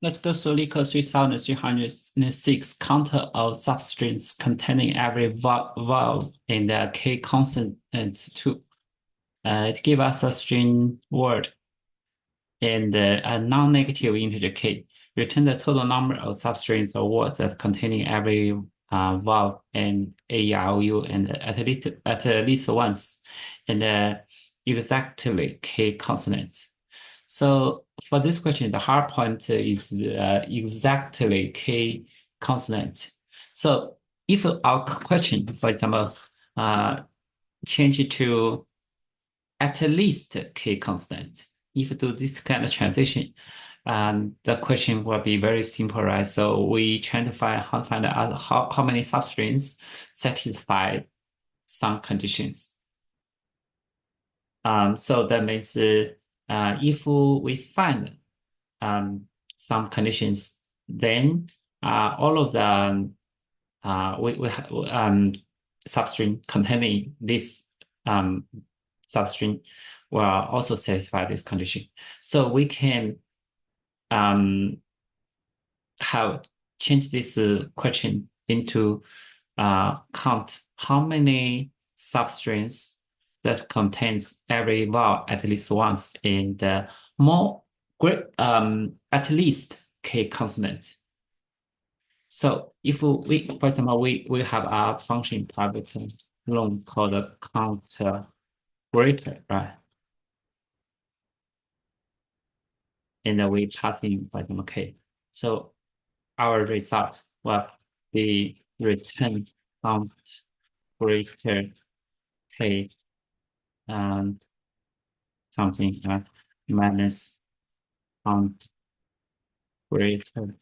Let's go through Lico 3306 counter of substrings containing every vowel in the K consonants too. It gives us a string word and a non-negative integer K. Return the total number of substrings or words that containing every vowel and AEIOU and at least once and exactly K consonants. So for this question, the hard point is exactly K consonant. So if our question, for example, uh, change it to at least K consonant, if you do this kind of transition, the question will be very simple, right? So we try to find out how many substrings satisfy some conditions. So that means if we find some conditions, then all of the we substring containing this substring will also satisfy this condition. So we can um, have change this question into count how many substrings that contains every vowel at least once in the more great at least K consonant. So if we, for example, we have a function private long called a count greater, right? And then we pass in, for example, K. So our result will be return count greater K and something minus count greater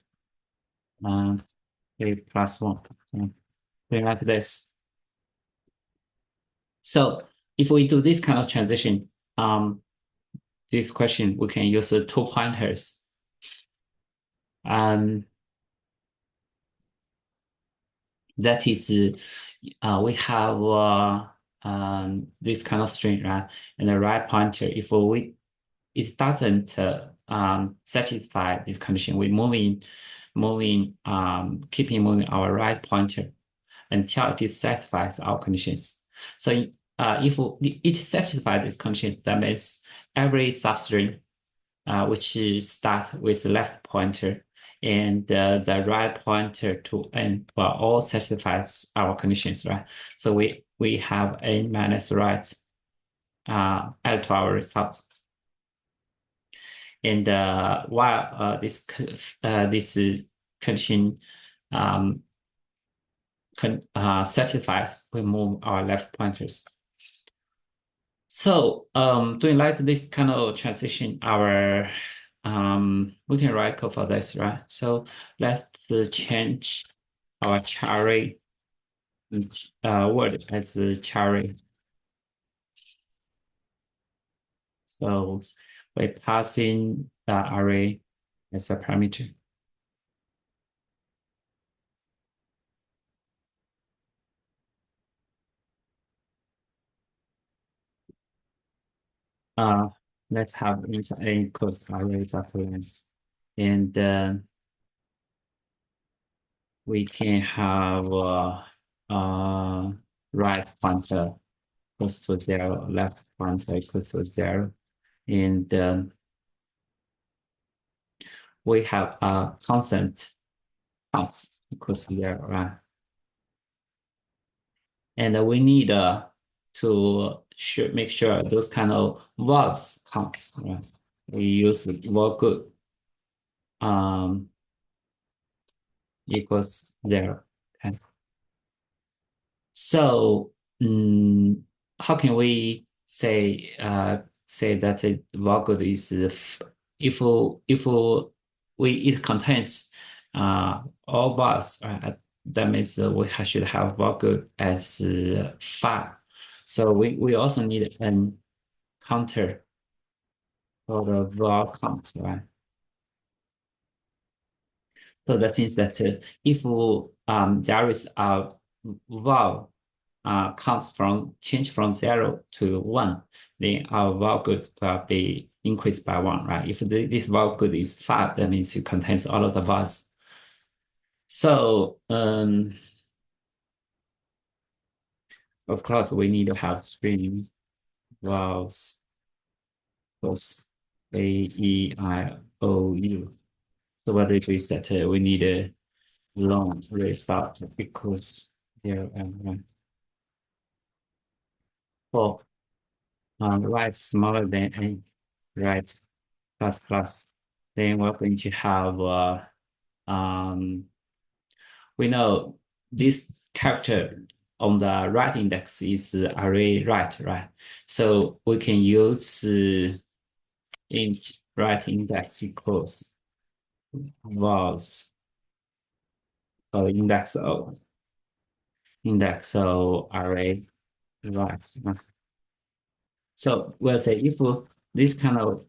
K plus one. Okay, like this. So if we do this kind of transition, this question we can use two pointers. That is, we have this kind of string, right? And the right pointer, if it doesn't satisfy this condition, we keeping moving our right pointer until it satisfies our conditions. So if it satisfies this condition, that means every substring which start with the left pointer and the right pointer to n will all satisfies our conditions, right? So we have n minus right add to our result. And while this condition satisfies, we move our left pointers. So doing like this kind of transition, our we can write code for this, right? So let's change our cherry word as cherry. So we pass in the array as a parameter. Uh, let's have int a equals array dot length, and we can have right pointer equals to 0, left pointer equals to 0, and we have a constant counts equals to 0, right? And we need to make sure those kind of verbs counts, right? We use verb good equals 0. Okay. So how can we say that verb good is if it contains all verbs, right? That means we should have verb good as 5. So we also need an counter for the verb count, right? So that means that if there is a vowel change from 0 to 1, then our vowel good will be increased by 1, right? If this vowel good is 5, that means it contains all of the vowels. So of course we need to have string vowels, those A, E, I, O, U. So what if we set we need a long result equals 0 and 1 for right smaller than A, right plus plus. Then we're going to have um, we know this character on the right index is array right? So we can use int right index equals vowels index of array right. So we'll say if this kind of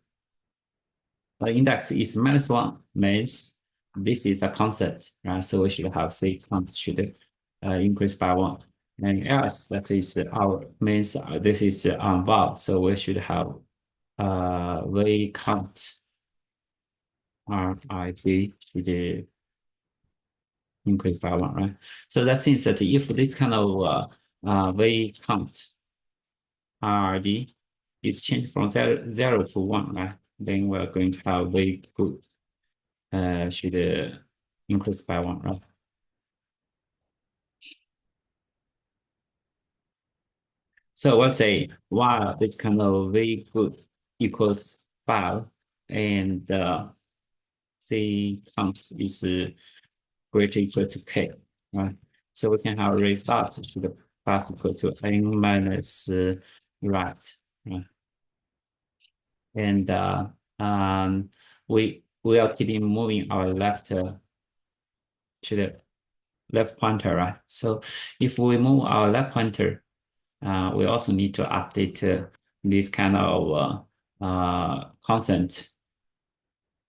index is -1, means this is a constant, right? So we should have C count should increase by 1. And else that is our means this is vowel, so we should have v count RID should increase by 1, right? So that means that if this kind of v count RID is changed from 0 to 1, right? Then we're going to have v good should increase by 1, right? So let's say while this kind of v good equals 5 and c count is greater equal to k, right? So we can have result should pass equal to n minus right, right? And we are keeping moving our left to the left pointer, right? So if we move our left pointer, we also need to update this kind of constant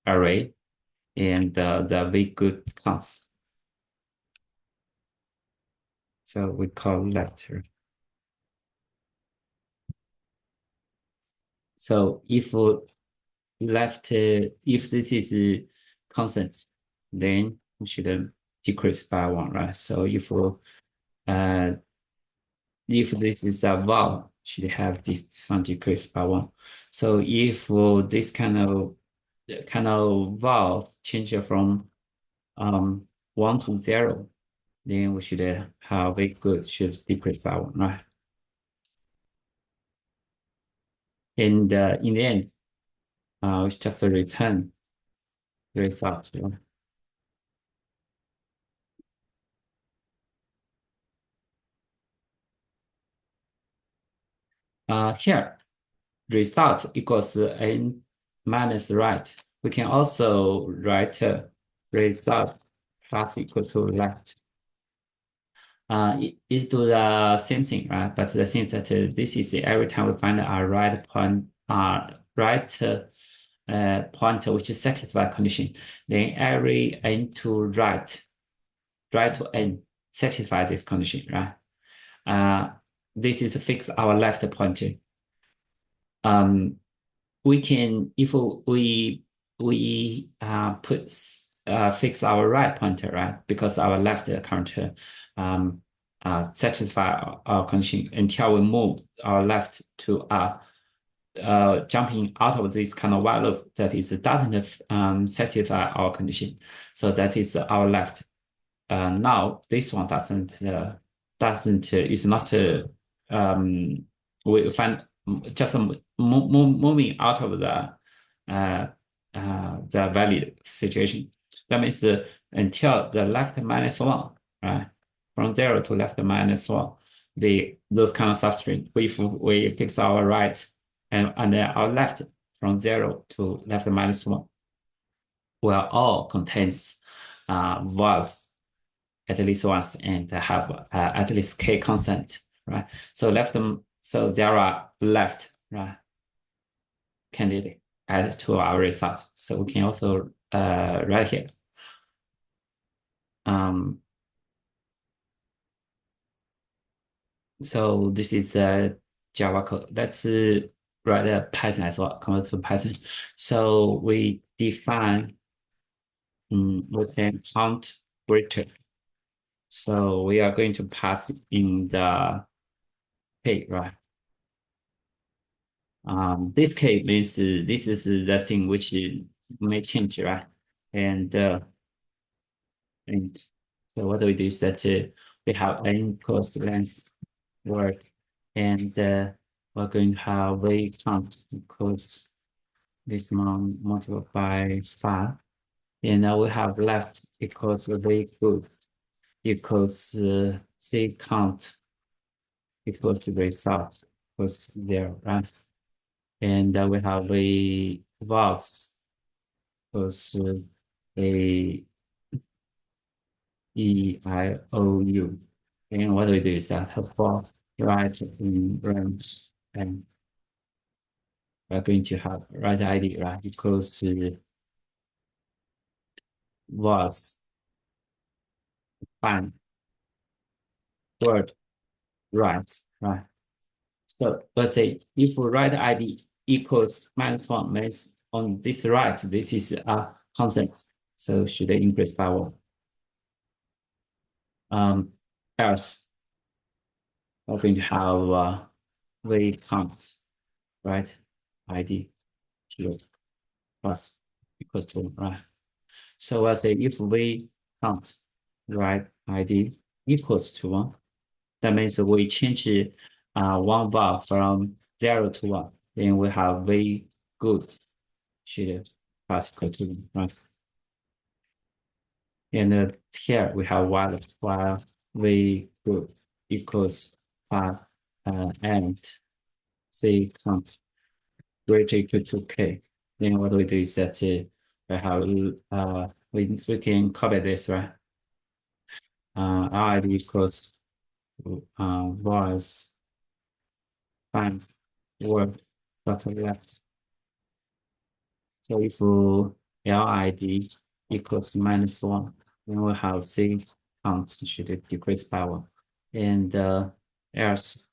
array and the v good counts. So we call letter. So if if this is constant, then we should decrease by 1, right? So uh, if this is a vowel, should have this one decrease by 1. So if this kind of vowel change from 1 to 0, then we should have a good should decrease by 1, right? And in the end, we just return the result. Here, result equals n minus right. We can also write result plus equal to left. It do the same thing, right? But the thing is that this is every time we find a right point, point which satisfy condition, then every n to right to n satisfy this condition, right? This is fix our left pointer. We can if we fix our right pointer, right? Because our left counter satisfy our condition until we move our left to jumping out of this kind of while loop that is doesn't satisfy our condition. So that is our left. Now this one doesn't is not we find just moving out of the valid situation. That means until the left -1, right? From 0 to left -1, those kind of substring, if we fix our right and then our left from 0 to left -1, will all contains vowels at least once and have at least k constant, right? So so there are left, right, candidate add to our result. So we can also write here. So this is the Java code. Let's write a Python as well, convert to Python. So we define we can count greater. So we are going to pass in the K, right? This K means this is the thing which may change, right? And uh, and so what we do is that we have n equals length word, and we're going to have v count equals this one multiplied by 5, and now we have left equals v good equals c count equals to result equals 0, right? And we have a verbs equals a e I o u. And what we do is that for right in range, and we're going to have right ID, right, equals was find word right, right. So let's say if right ID equals -1 means on this right, this is a constant. So should I increase by 1? Else we're going to have v count, right? ID 0 plus equals to 1, right? So I say if we count right ID equals to 1, that means we change one bar from 0 to 1. Then we have v good should pass equal to 1, right? And here we have while v good equals 5 and c count greater equal to k. Then what we do is that we have we can copy this, right? R equals was find word dot left. So if LID equals -1, then we have C count should decrease by 1. And else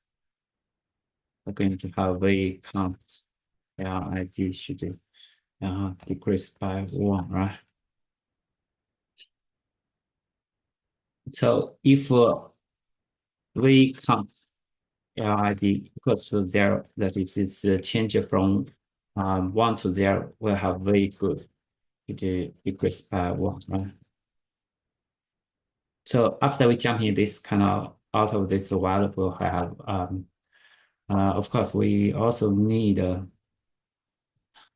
we're going to have V count LID should decrease by 1, right? So if V count LID equals to 0, that is change from 1 to 0, we'll have very good to decrease by 1, right? So after we jump in this kind of out of this while we'll have of course we also need a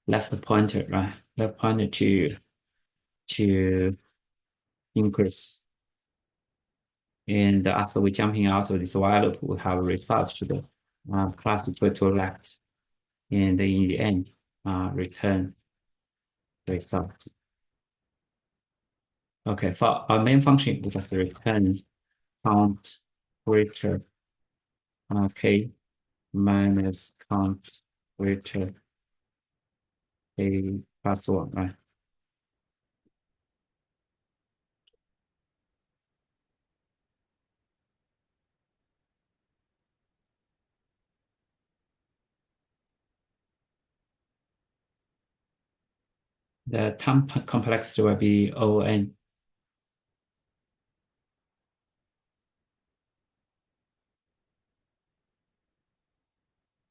left pointer, right? Left pointer to increase. And after we jumping out of this while loop, we have result to the class equal to left. And in the end, return result. Okay, for our main function, we just return count greater k minus count greater k plus 1, right? The time complexity will be O n.